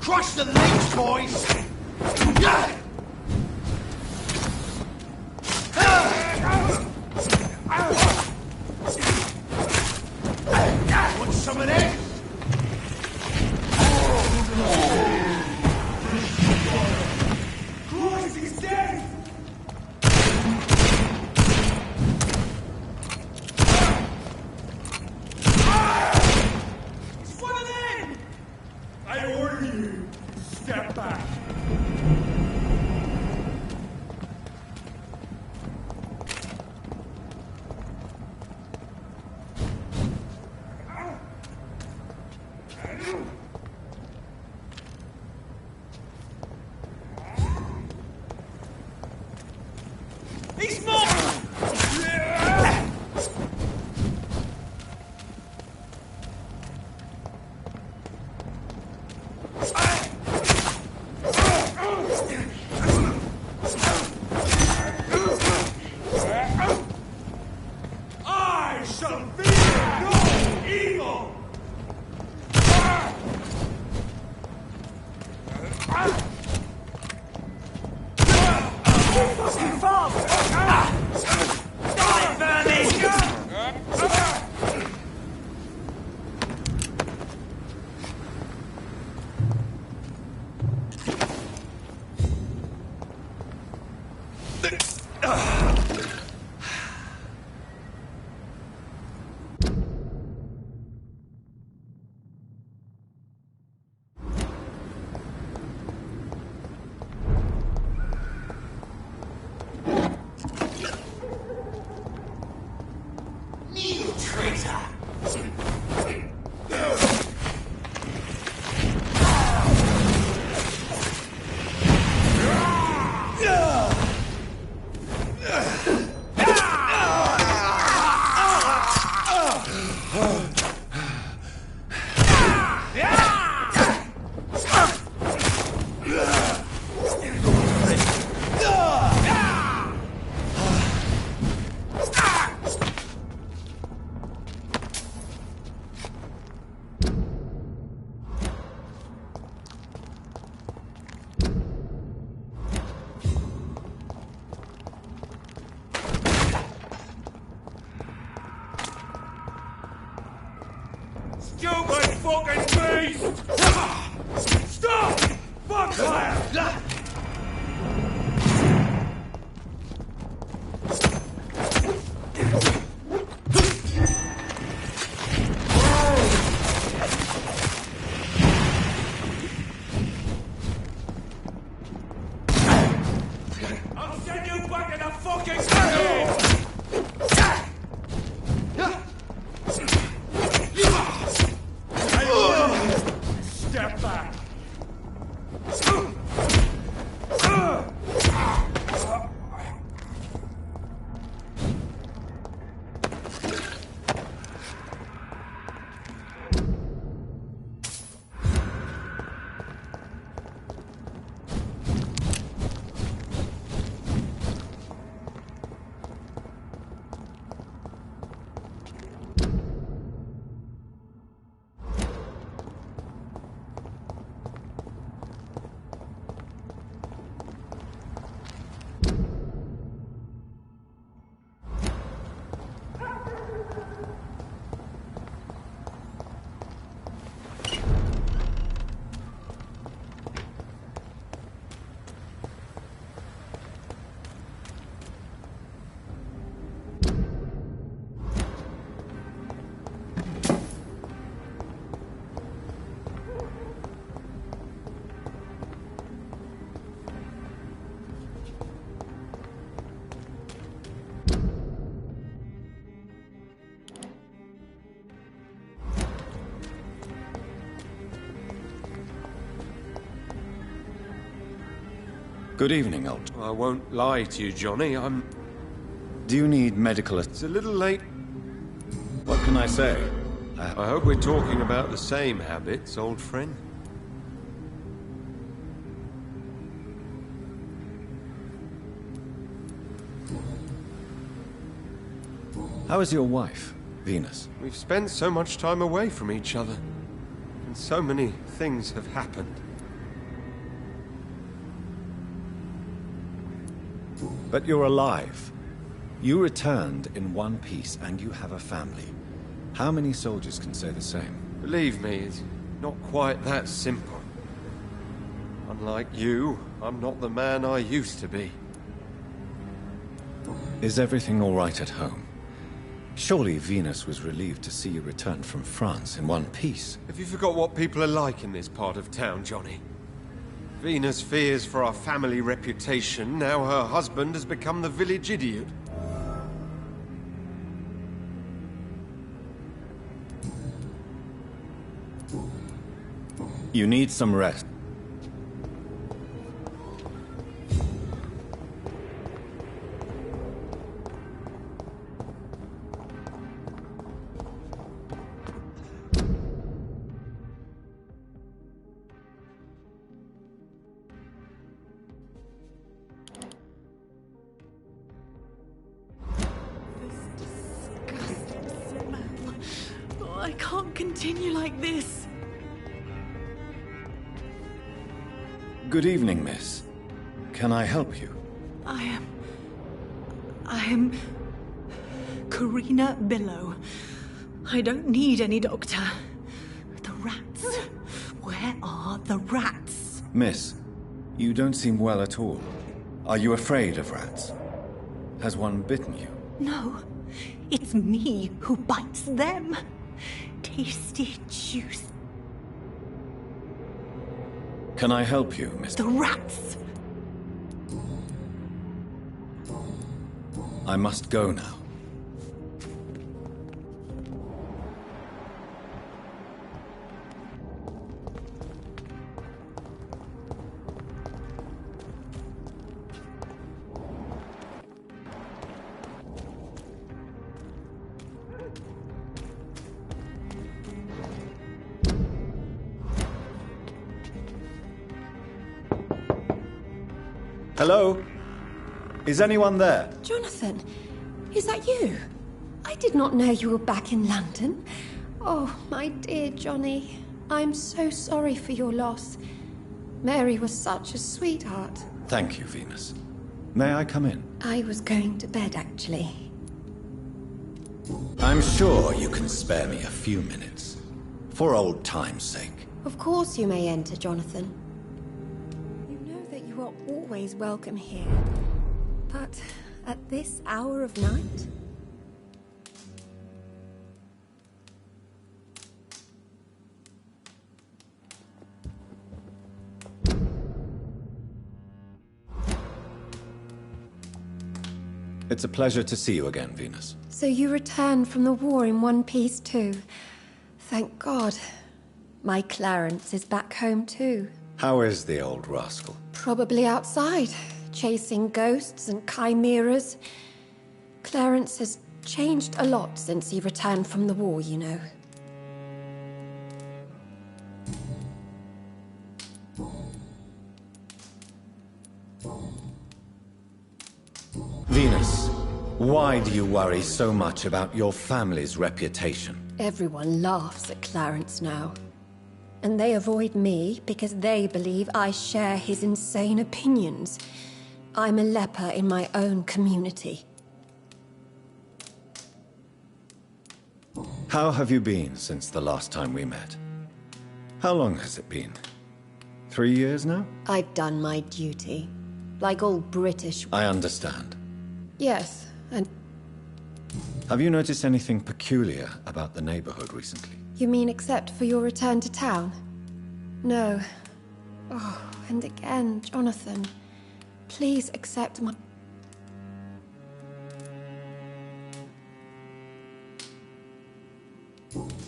Crush the leech, boys! Want some of this? Christ, he's dead! It's one of them! I order you, step back. He's more! I shall fear no evil! Fucking father! Die, vermin! You traitor! Stupid fucking beast! Stop! Fuck fire! I'll send you back in the fucking cave! Step back! Good evening, old. I won't lie to you, Johnny. Do you need medical It's a little late. What can I say? I hope we're talking about the same habits, old friend. How is your wife, Venus? We've spent so much time away from each other, and so many things have happened. But you're alive. You returned in one piece, and you have a family. How many soldiers can say the same? Believe me, it's not quite that simple. Unlike you, I'm not the man I used to be. Is everything all right at home? Surely Venus was relieved to see you return from France in one piece. Have you forgot what people are like in this part of town, Johnny? Venus fears for our family reputation. Now her husband has become the village idiot. You need some rest. I can't continue like this. Good evening, miss. Can I help you? I am Karina Billow. I don't need any doctor. The rats. Where are the rats? Miss, you don't seem well at all. Are you afraid of rats? Has one bitten you? No, it's me who bites them. Tasty juice. Can I help you, miss? The rats. I must go now. Hello? Is anyone there? Jonathan, is that you? I did not know you were back in London. Oh, my dear Johnny, I'm so sorry for your loss. Mary was such a sweetheart. Thank you, Venus. May I come in? I was going to bed, actually. I'm sure you can spare me a few minutes. For old time's sake. Of course you may enter, Jonathan. You know that you are always welcome here. But at this hour of night? It's a pleasure to see you again, Venus. So you returned from the war in one piece too. Thank God. My Clarence is back home too. How is the old rascal? Probably outside, chasing ghosts and chimeras. Clarence has changed a lot since he returned from the war, you know. Venus, why do you worry so much about your family's reputation? Everyone laughs at Clarence now. And they avoid me because they believe I share his insane opinions. I'm a leper in my own community. How have you been since the last time we met? How long has it been? 3 years now? I've done my duty. Like all British... I understand. Yes, and... Have you noticed anything peculiar about the neighborhood recently? You mean except for your return to town? No. Oh, and again, Jonathan. Please accept my...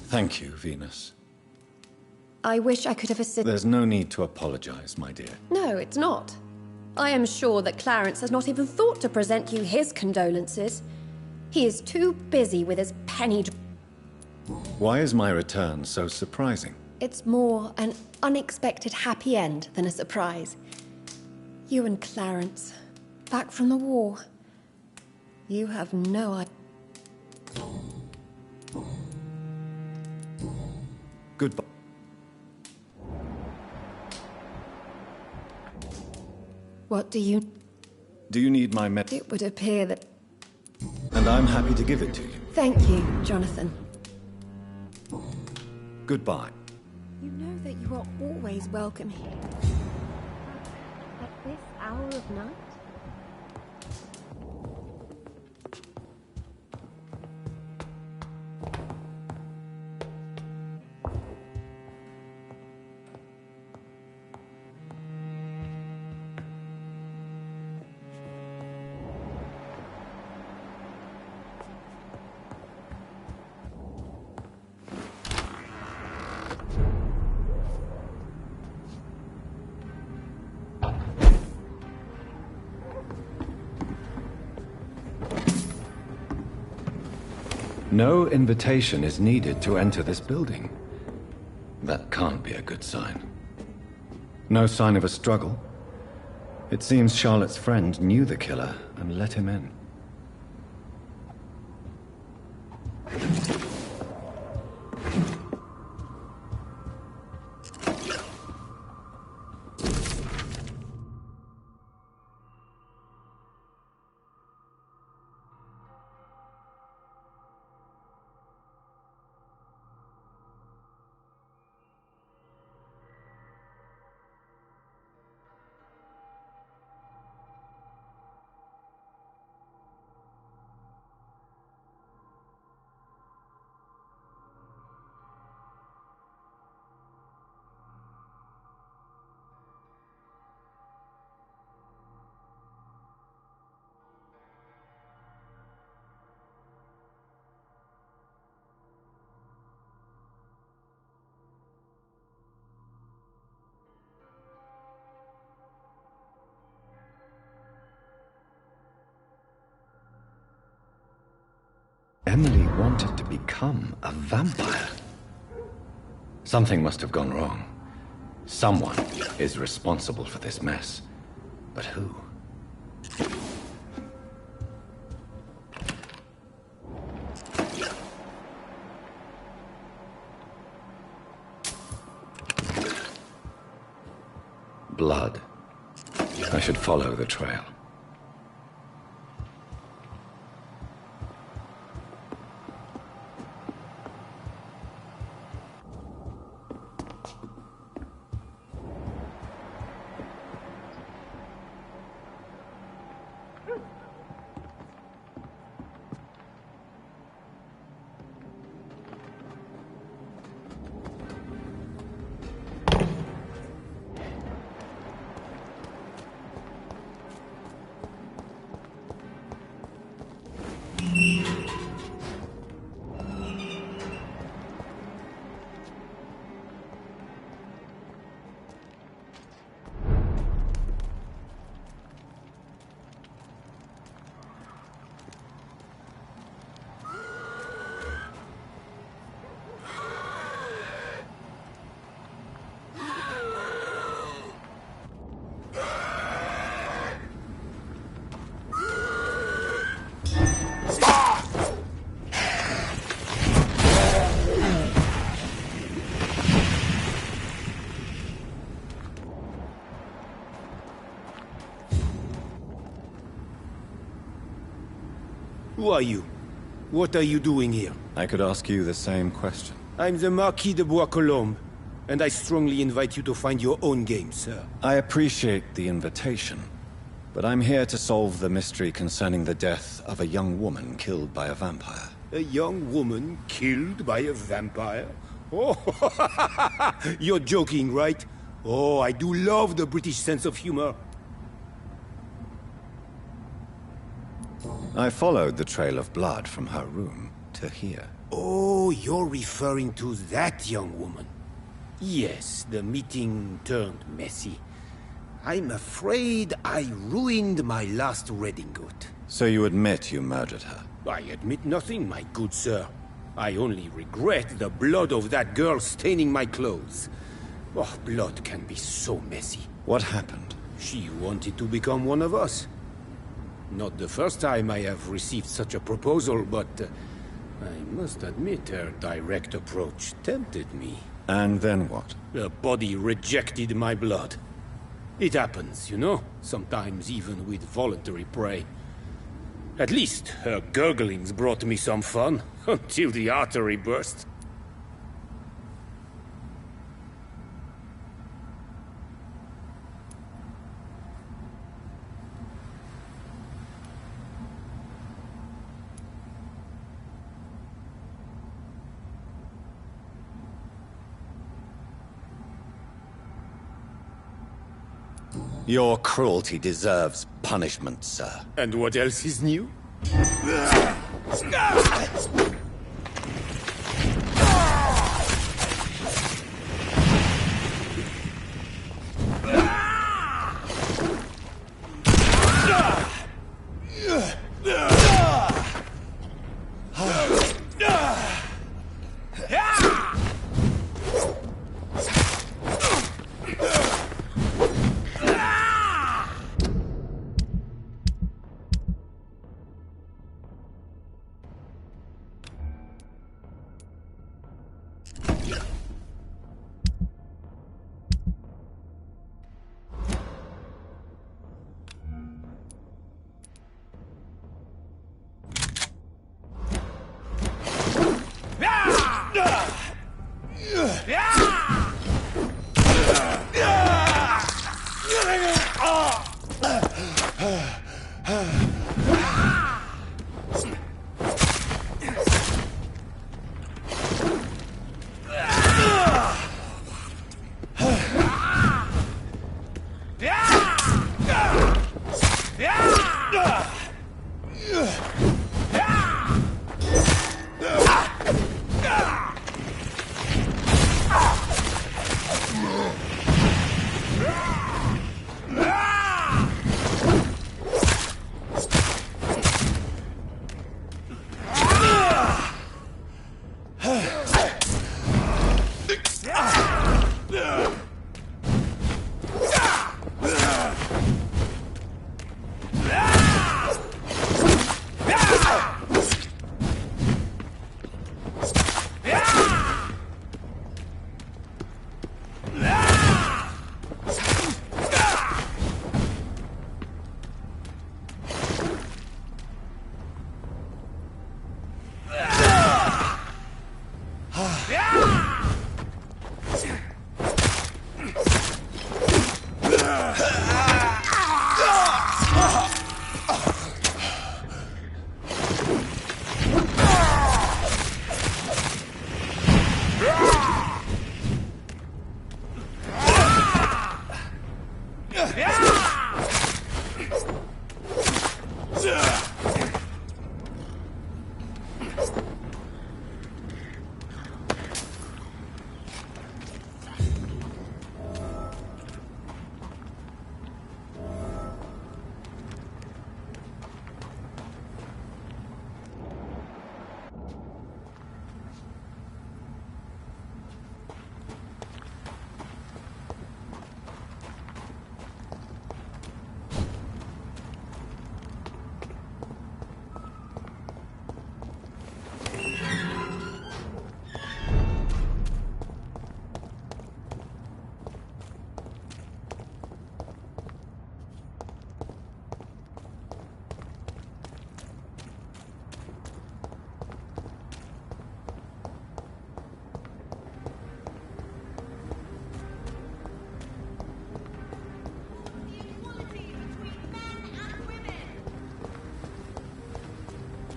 Thank you, Venus. I wish I could have assisted... There's no need to apologize, my dear. No, it's not. I am sure that Clarence has not even thought to present you his condolences. He is too busy with his penny... Why is my return so surprising? It's more an unexpected happy end than a surprise. You and Clarence, back from the war. You have no idea. Goodbye. What do you... Do you need my med... It would appear that... And I'm happy to give it to you. Thank you, Jonathan. Goodbye. You know that you are always welcome here. At this hour of night? No invitation is needed to enter this building. That can't be a good sign. No sign of a struggle. It seems Charlotte's friend knew the killer and let him in. Emily wanted to become a vampire. Something must have gone wrong. Someone is responsible for this mess. But who? Blood. I should follow the trail. Who are you? What are you doing here? I could ask you the same question. I'm the Marquis de Bois-Colombes, and I strongly invite you to find your own game, sir. I appreciate the invitation, but I'm here to solve the mystery concerning the death of a young woman killed by a vampire. A young woman killed by a vampire? Oh, you're joking, right? Oh, I do love the British sense of humor. I followed the trail of blood from her room to here. Oh, you're referring to that young woman. Yes, the meeting turned messy. I'm afraid I ruined my last redingote. So you admit you murdered her? I admit nothing, my good sir. I only regret the blood of that girl staining my clothes. Oh, blood can be so messy. What happened? She wanted to become one of us. Not the first time I have received such a proposal, but I must admit her direct approach tempted me. And then what? The body rejected my blood. It happens, you know, sometimes even with voluntary prey. At least her gurglings brought me some fun, until the artery burst. Your cruelty deserves punishment, sir. And what else is new?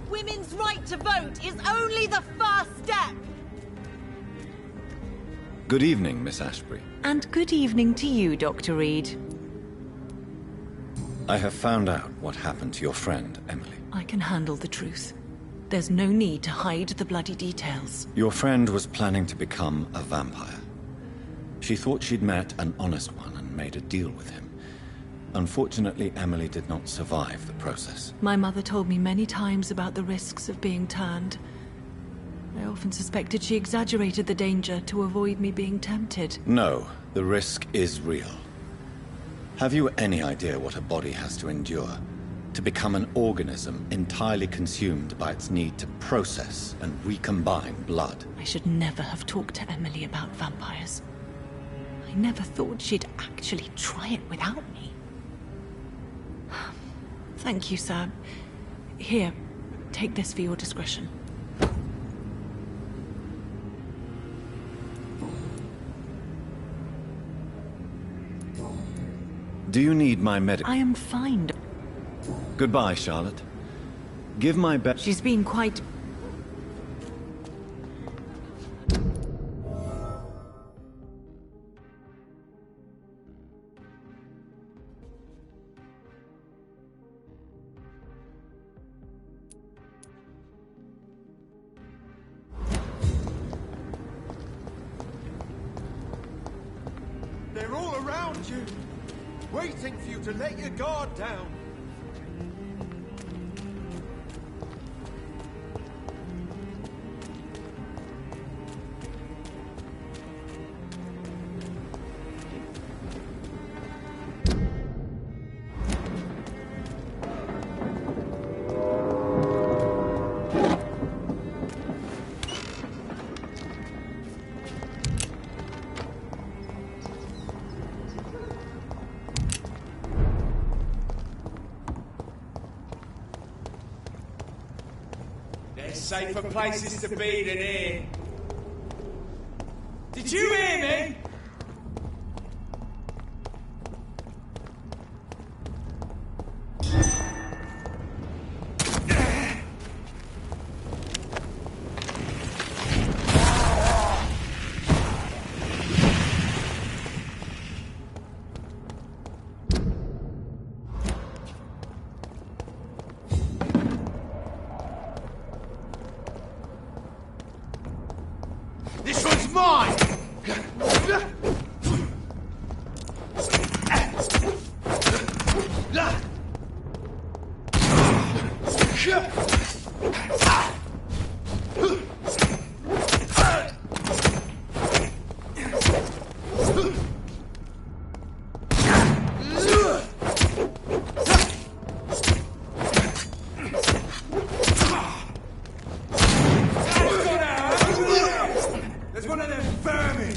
Women's right to vote is only the first step! Good evening, Miss Ashbury. And good evening to you, Dr. Reed. I have found out what happened to your friend, Emily. I can handle the truth. There's no need to hide the bloody details. Your friend was planning to become a vampire. She thought she'd met an honest one and made a deal with him. Unfortunately, Emily did not survive the process. My mother told me many times about the risks of being turned. I often suspected she exaggerated the danger to avoid me being tempted. No, the risk is real. Have you any idea what a body has to endure to become an organism entirely consumed by its need to process and recombine blood? I should never have talked to Emily about vampires. I I never thought she'd actually try it without me. Thank you, sir. Here, take this for your discretion. Do you need my medic? I am fine. Goodbye, Charlotte. Give my best. She's been quite... They're all around you, waiting for you to let your guard down. There's safer places to be than here. Did you hear me? This one's mine! There's one of them vermin!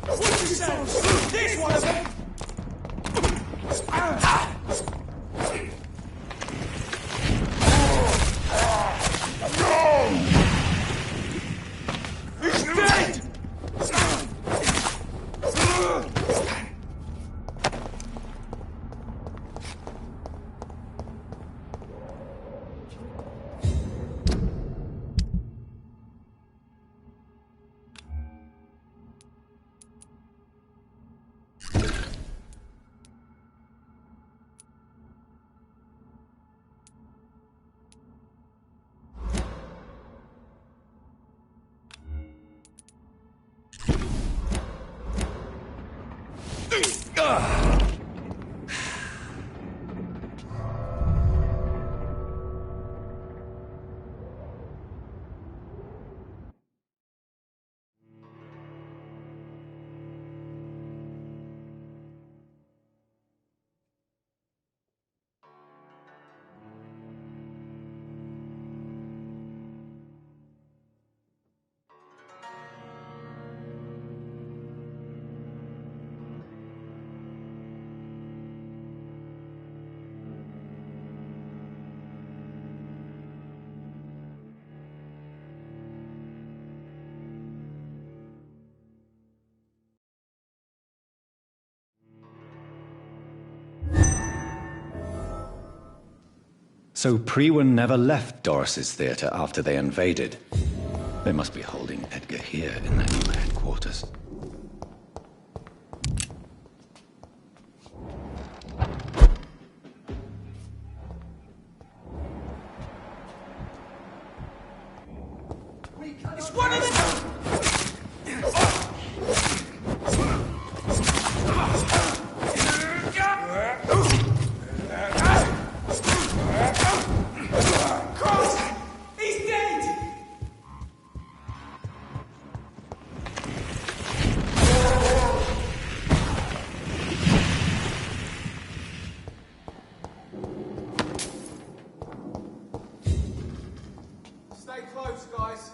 What'd you say? This one of them! He's dead! So Priwen never left Doris's theater after they invaded. They must be holding Edgar here in their new headquarters. It's one of them! Cross! He's dead! boats, guys.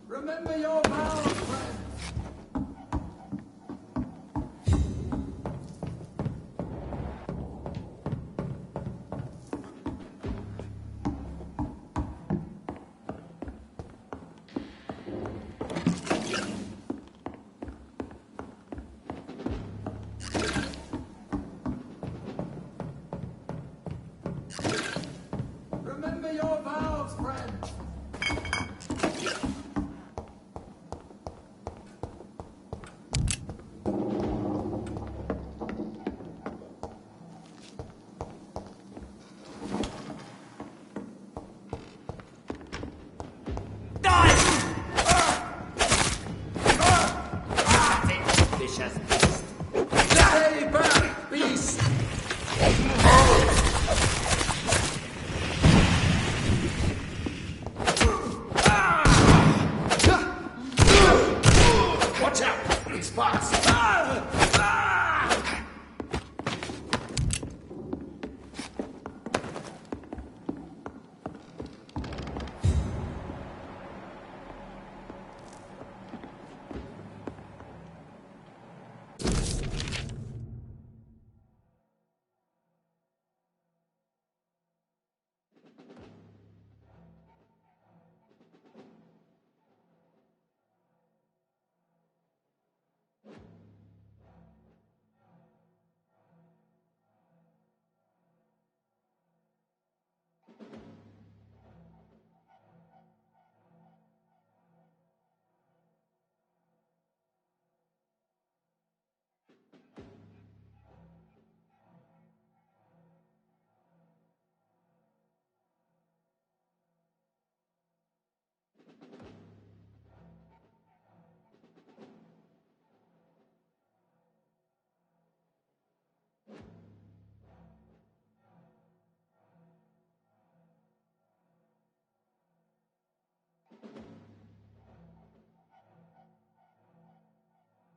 Remember your vows, friends! Remember your vows, friends! Stay back, beast! Watch out! It's fast!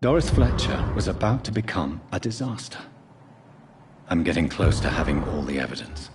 Doris Fletcher was about to become a disaster. I'm getting close to having all the evidence.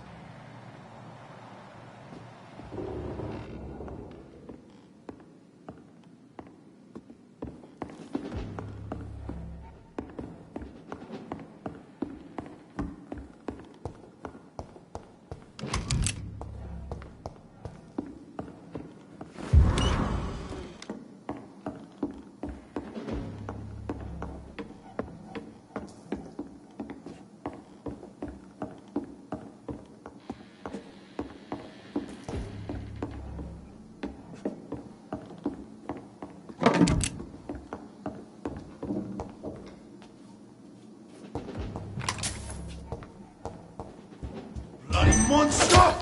Bloody monster!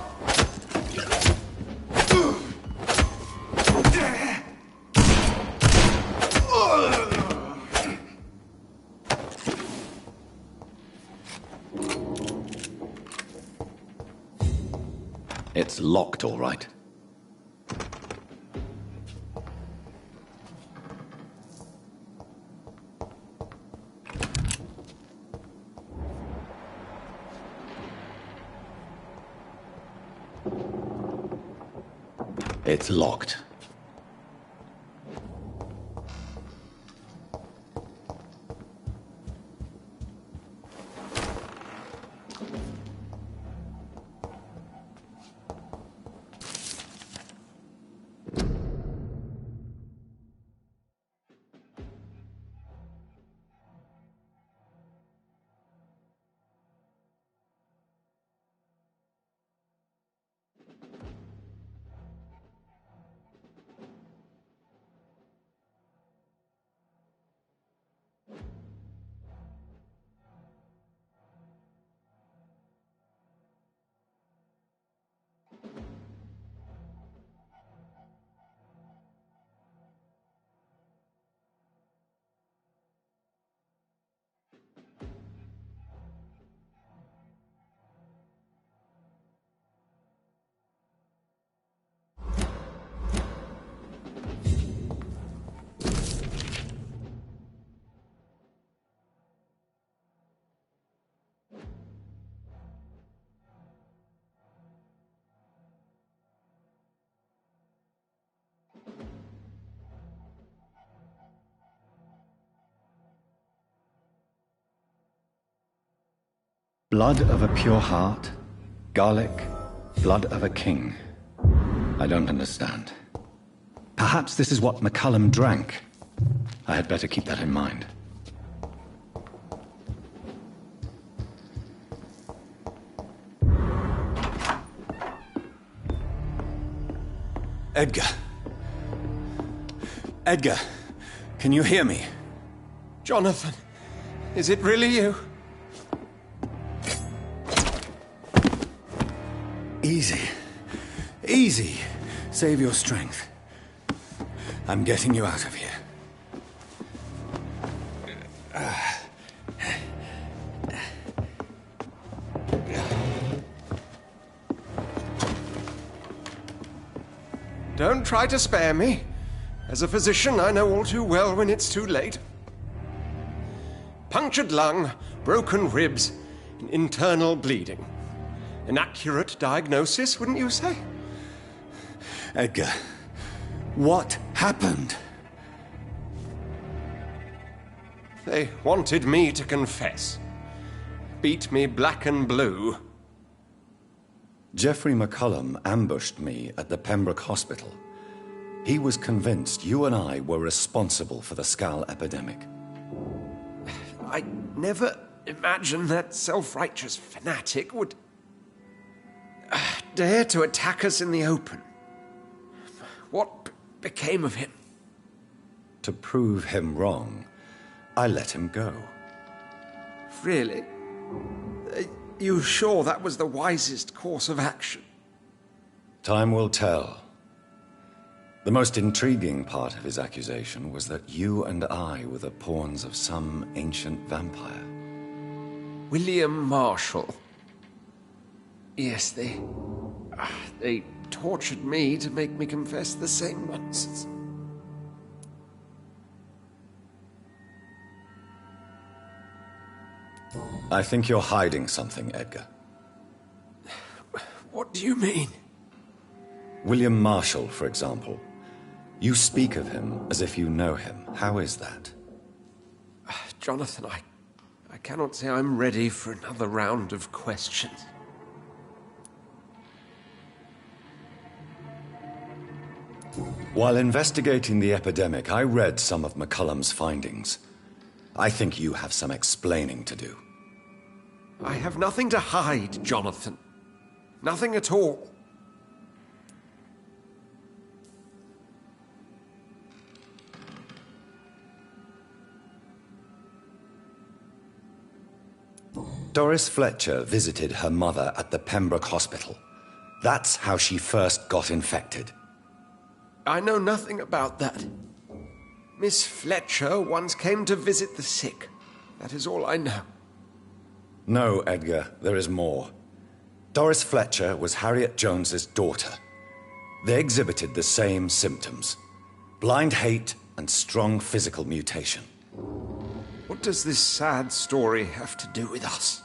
It's locked, all right. It's locked. Blood of a pure heart, garlic, blood of a king. I don't understand. Perhaps this is what McCullum drank. I had better keep that in mind. Edgar. Edgar, can you hear me? Jonathan, is it really you? Easy. Easy. Save your strength. I'm getting you out of here. Don't try to spare me. As a physician, I know all too well when it's too late. Punctured lung, broken ribs, and internal bleeding. An accurate diagnosis, wouldn't you say? Edgar, what happened? They wanted me to confess. Beat me black and blue. Jeffrey McCullum ambushed me at the Pembroke Hospital. He was convinced you and I were responsible for the Skal epidemic. I never imagined that self-righteous fanatic would dare to attack us in the open. What became of him? To prove him wrong, I let him go. Really? You sure that was the wisest course of action? Time will tell. The most intriguing part of his accusation was that you and I were the pawns of some ancient vampire. William Marshall. Yes, they tortured me to make me confess the same nonsense. I think you're hiding something, Edgar. What do you mean? William Marshall, for example. You speak of him as if you know him. How is that? Jonathan, I cannot say I'm ready for another round of questions. While investigating the epidemic, I read some of McCullum's findings. I think you have some explaining to do. I have nothing to hide, Jonathan. Nothing at all. Doris Fletcher visited her mother at the Pembroke Hospital. That's how she first got infected. I know nothing about that. Miss Fletcher once came to visit the sick. That is all I know. No, Edgar, there is more. Doris Fletcher was Harriet Jones's daughter. They exhibited the same symptoms: blind hate and strong physical mutation. What does this sad story have to do with us?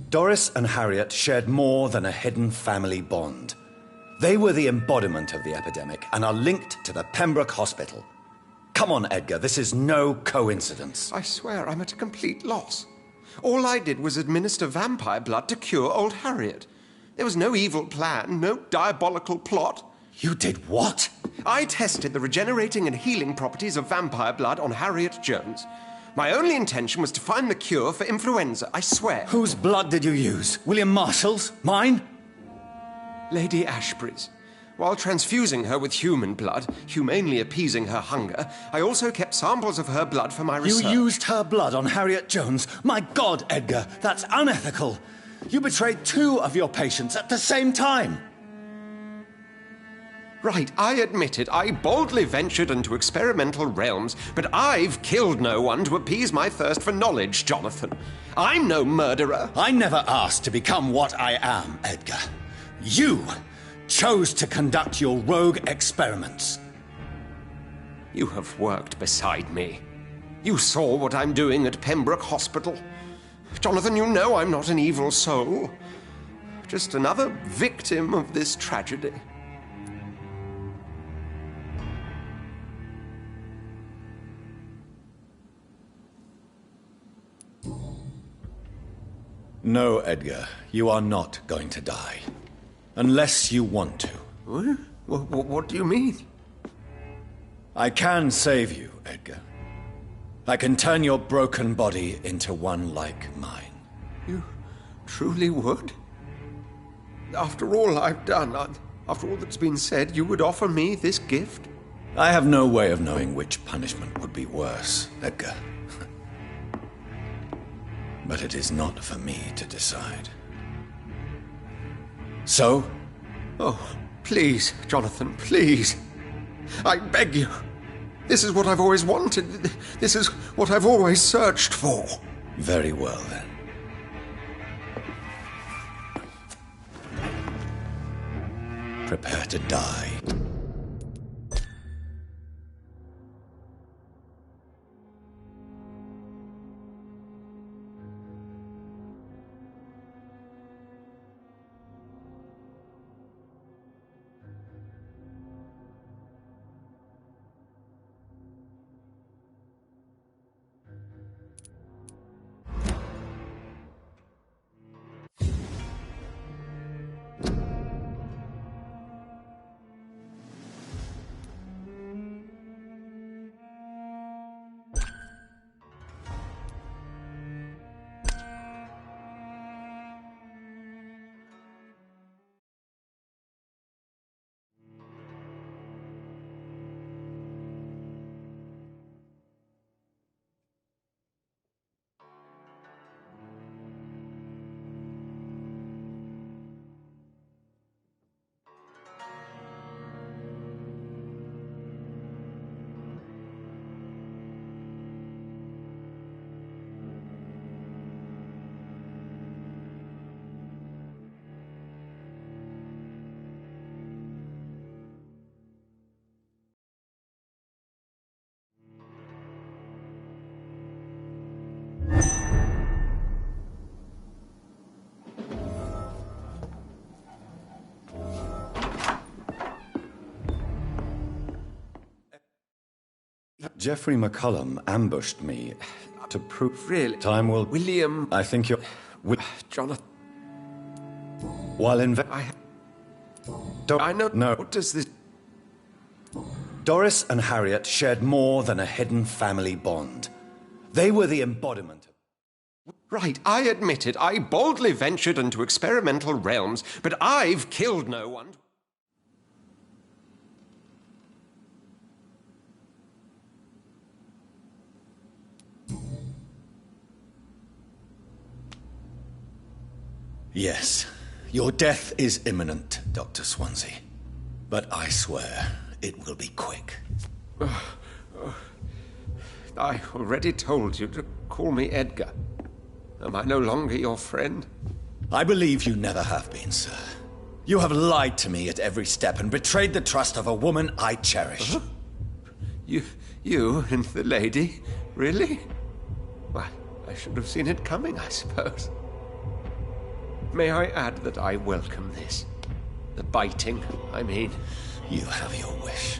Doris and Harriet shared more than a hidden family bond. They were the embodiment of the epidemic and are linked to the Pembroke Hospital. Come on, Edgar, this is no coincidence. I swear I'm at a complete loss. All I did was administer vampire blood to cure old Harriet. There was no evil plan, no diabolical plot. You did what? I tested the regenerating and healing properties of vampire blood on Harriet Jones. My only intention was to find the cure for influenza, I swear. Whose blood did you use? William Marshall's? Mine? Lady Ashbury's. While transfusing her with human blood, humanely appeasing her hunger, I also kept samples of her blood for my research. You used her blood on Harriet Jones? My God, Edgar, that's unethical. You betrayed 2 of your patients at the same time. Right, I admit it. I boldly ventured into experimental realms, but I've killed no one to appease my thirst for knowledge, Jonathan. I'm no murderer. I never asked to become what I am, Edgar. You chose to conduct your rogue experiments. You have worked beside me. You saw what I'm doing at Pembroke Hospital. Jonathan, you know I'm not an evil soul. Just another victim of this tragedy. No, Edgar, you are not going to die. Unless you want to. What do you mean? I can save you, Edgar. I can turn your broken body into one like mine. You truly would? After all I've done, after all that's been said, you would offer me this gift? I have no way of knowing which punishment would be worse, Edgar. But it is not for me to decide. So? Oh, please, Jonathan, please. I beg you. This is what I've always wanted. This is what I've always searched for. Very well, then. Prepare to die. Jeffrey McCullum ambushed me to prove... Really? Time will... William... I think you're... Jonathan... While in... I know... No. What does this... Doris and Harriet shared more than a hidden family bond. They were the embodiment of... Right, I admit it. I boldly ventured into experimental realms, but I've killed no one. Yes, your death is imminent, Dr. Swansea. But I swear, it will be quick. I already told you to call me Edgar. Am I no longer your friend? I believe you never have been, sir. You have lied to me at every step and betrayed the trust of a woman I cherish. You and the lady? Really? Why, I should have seen it coming, I suppose. May I add that I welcome this? The biting, I mean. You have your wish.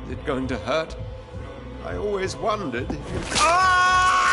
Is it going to hurt? I always wondered if you... Ah!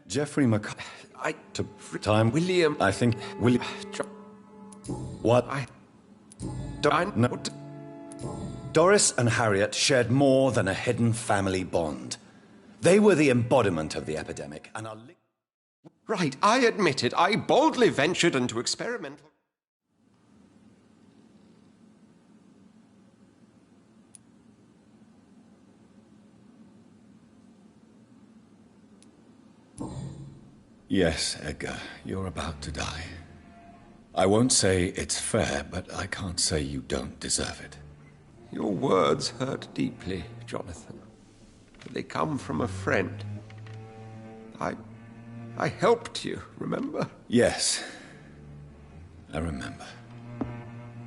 Jeffrey Mc... I... To time... William... I think... William... What? No. Doris and Harriet shared more than a hidden family bond. They were the embodiment of the epidemic, and are... Right, I admit it. I boldly ventured into experimental... Yes, Edgar, you're about to die. I won't say it's fair, but I can't say you don't deserve it. Your words hurt deeply, Jonathan. But they come from a friend. I helped you, remember? Yes, I remember.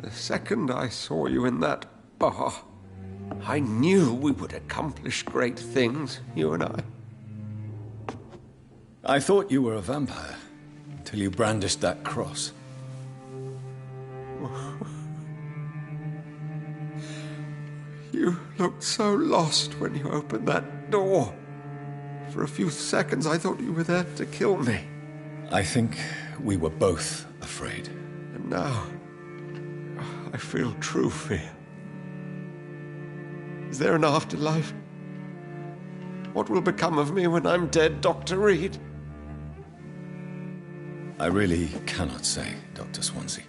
The second I saw you in that bar, I knew we would accomplish great things, you and I. I thought you were a vampire, till you brandished that cross. You looked so lost when you opened that door. For a few seconds, I thought you were there to kill me. I think we were both afraid. And now, I feel true fear. Is there an afterlife? What will become of me when I'm dead, Dr. Reed? I really cannot say, Dr. Swansea.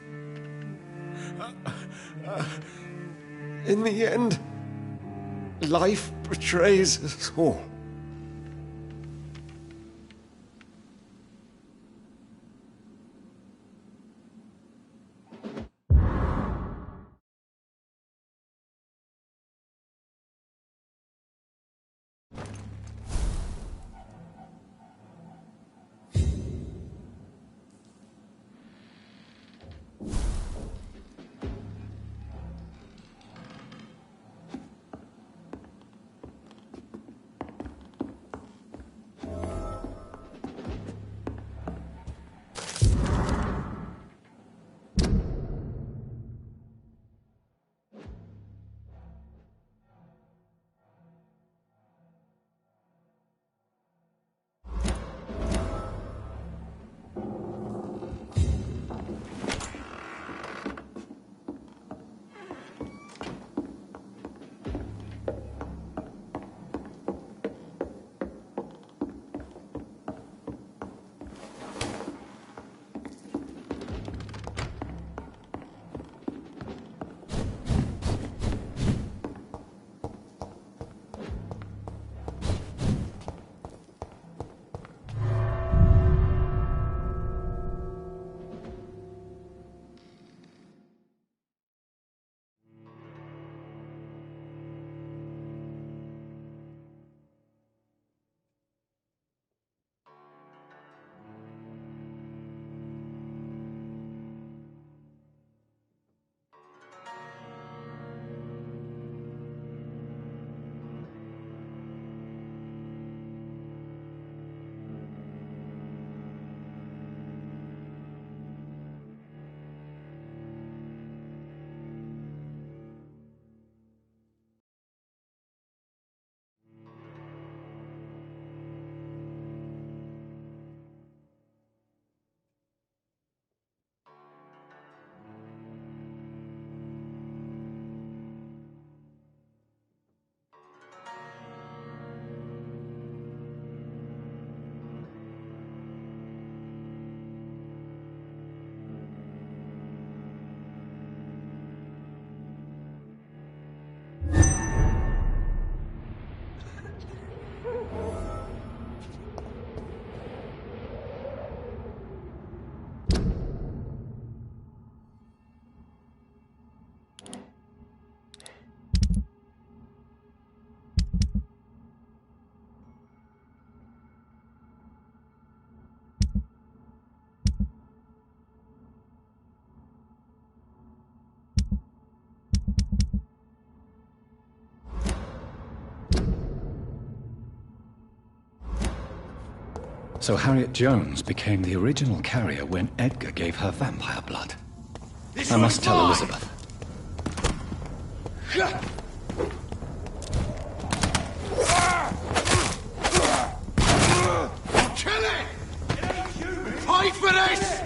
In the end, life betrays us all. So Harriet Jones became the original carrier when Edgar gave her vampire blood. I must tell Elizabeth. Kill it! this!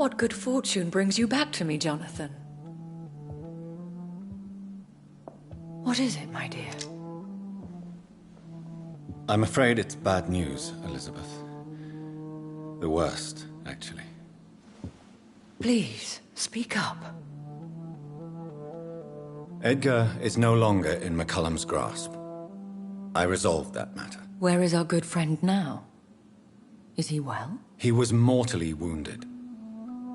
What good fortune brings you back to me, Jonathan? What is it, my dear? I'm afraid it's bad news, Elizabeth. The worst, actually. Please, speak up. Edgar is no longer in McCullum's grasp. I resolved that matter. Where is our good friend now? Is he well? He was mortally wounded.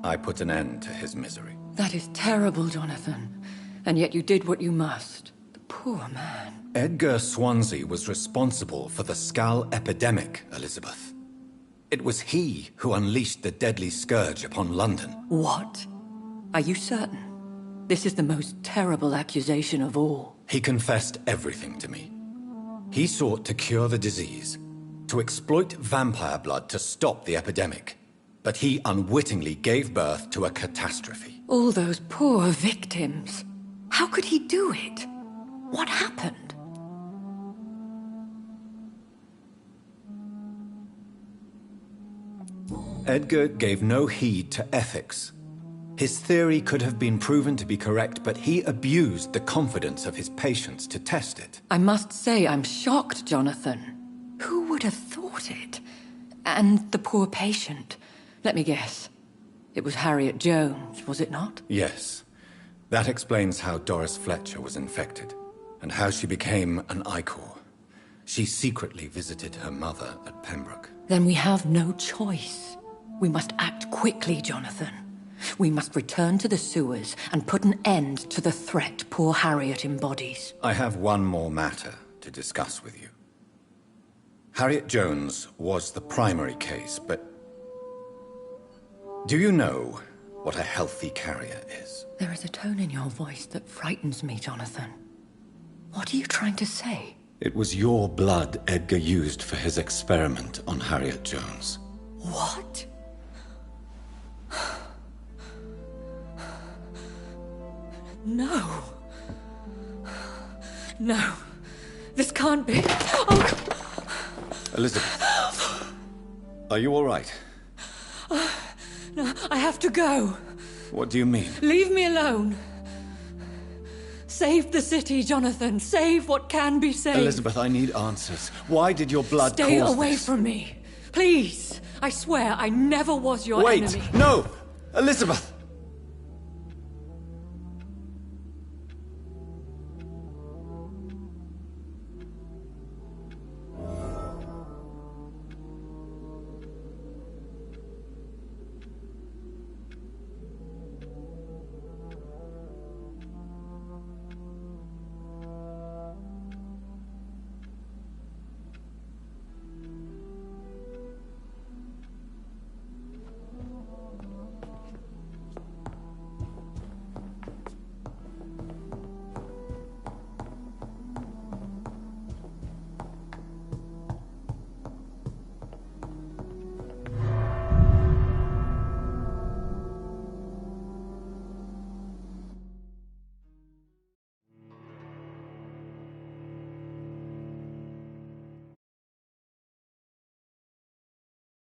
I put an end to his misery. That is terrible, Jonathan. And yet you did what you must. The poor man. Edgar Swansea was responsible for the Skal epidemic, Elizabeth. It was he who unleashed the deadly scourge upon London. What? Are you certain? This is the most terrible accusation of all. He confessed everything to me. He sought to cure the disease, to exploit vampire blood to stop the epidemic. But he unwittingly gave birth to a catastrophe. All those poor victims. How could he do it? What happened? Edgar gave no heed to ethics. His theory could have been proven to be correct, but he abused the confidence of his patients to test it. I must say I'm shocked, Jonathan. Who would have thought it? And the poor patient. Let me guess. It was Harriet Jones, was it not? Yes. That explains how Doris Fletcher was infected, and how she became an Icor. She secretly visited her mother at Pembroke. Then we have no choice. We must act quickly, Jonathan. We must return to the sewers and put an end to the threat poor Harriet embodies. I have one more matter to discuss with you. Harriet Jones was the primary case, but do you know what a healthy carrier is? There is a tone in your voice that frightens me, Jonathan. What are you trying to say? It was your blood Edgar used for his experiment on Harriet Jones. What? No. No. This can't be. Oh. Elizabeth, are you all right? No, I have to go. What do you mean? Leave me alone. Save the city, Jonathan. Save what can be saved. Elizabeth, I need answers. Why did your blood Stay cause away this? from me. Please. I swear I never was your enemy. Wait! No! Elizabeth!